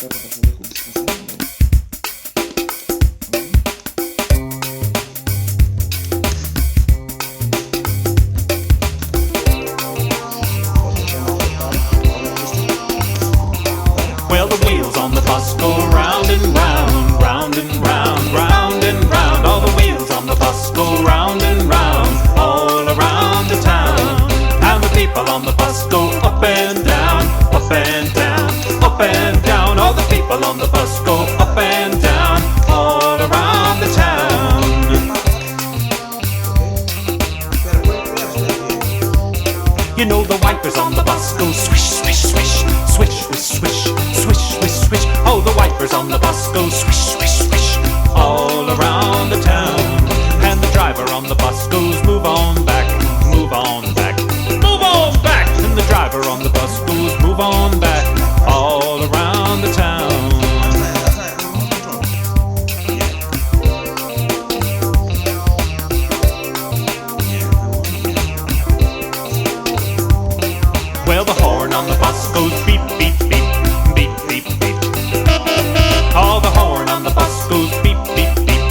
Well, the wheels on the bus go round and round, round and round, round and round. All the wheels on the bus go round and round, all around the town. And the people on the bus go up and down, up and down, up and down. All the people on the bus go up and down, all around the town. You know the wipers on the bus go swish, swish, swish, swish, swish, swish, swish, swish, swish. Oh, the wipers on the bus go swish, swish, swish, all around the town. And the driver on the bus goes move on back, move on back, move on back. And the driver on the bus goes move on back, all around the town. Well, the horn on the bus goes beep, beep, beep, beep, beep, beep. Oh, the horn on the bus goes beep, beep, beep,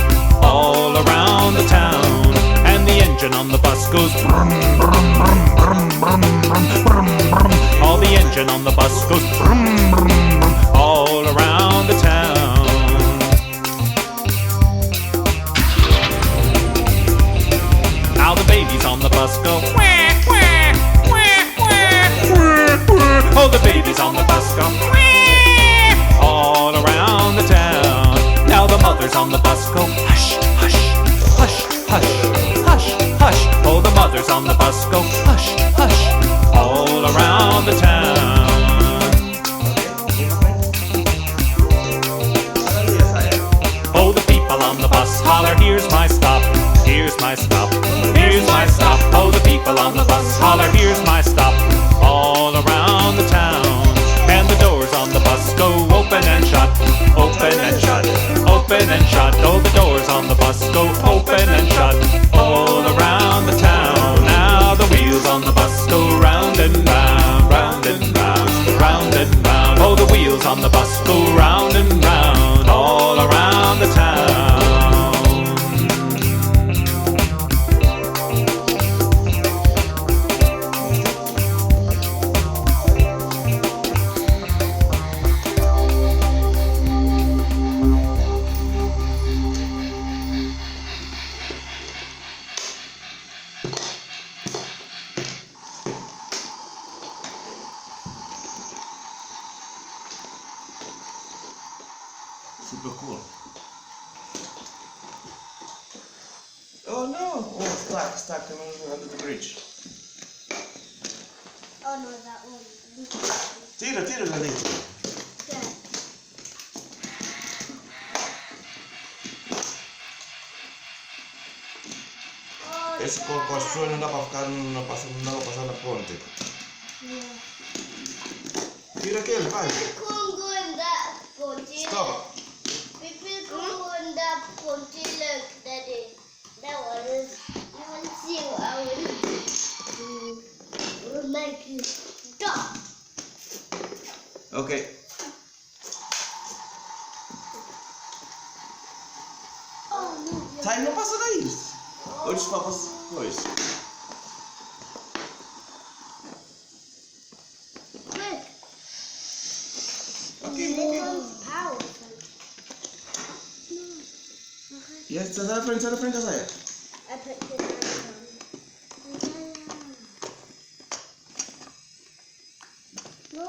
all around the town. And the engine on the bus goes brum, brum, brum, brum, brum, brum, brum, brum. Oh, the engine on the bus goes brum, brum, brum, all around the town. Now the babies on the bus go quack, quack, quack, quack, quack, quack. Oh, the babies on the bus go quack, all around the town. Now the mothers on the bus go hush, hush, hush, hush, hush, hush. Oh, the mothers on the bus go hush, hush, all around the town. Oh, the people on the bus holler, here's my stop, here's my stop, here's my stop. Oh, the people on the bus holler, here's my stop, all around the town. And the doors on the bus go open and shut, open and shut, open and shut. Oh, the doors on the bus go open and shut, all around the town. Now the wheels on the bus go round and round, round and round, round and round. Oh, the wheels on the bus go round and round, all around the town. Super cool. Oh no! Oh, stuck under the bridge. Oh no, that one. Tira da dentro. Yeah. Oh, Esse com as pessoas não dá para ficar, não dá para passar na ponte. yeah. Tira aquele, vai. People can't go in that ponty. Stop. People can't go in that ponty like Daddy. That one is. You will see what I will do. It will make you stop. Ok. Oh no. Sai, não passa daí. Olha os papas depois. Quick. Aqui. Powerful. Yes, sai da frente, Zaya. I put the knife on. No,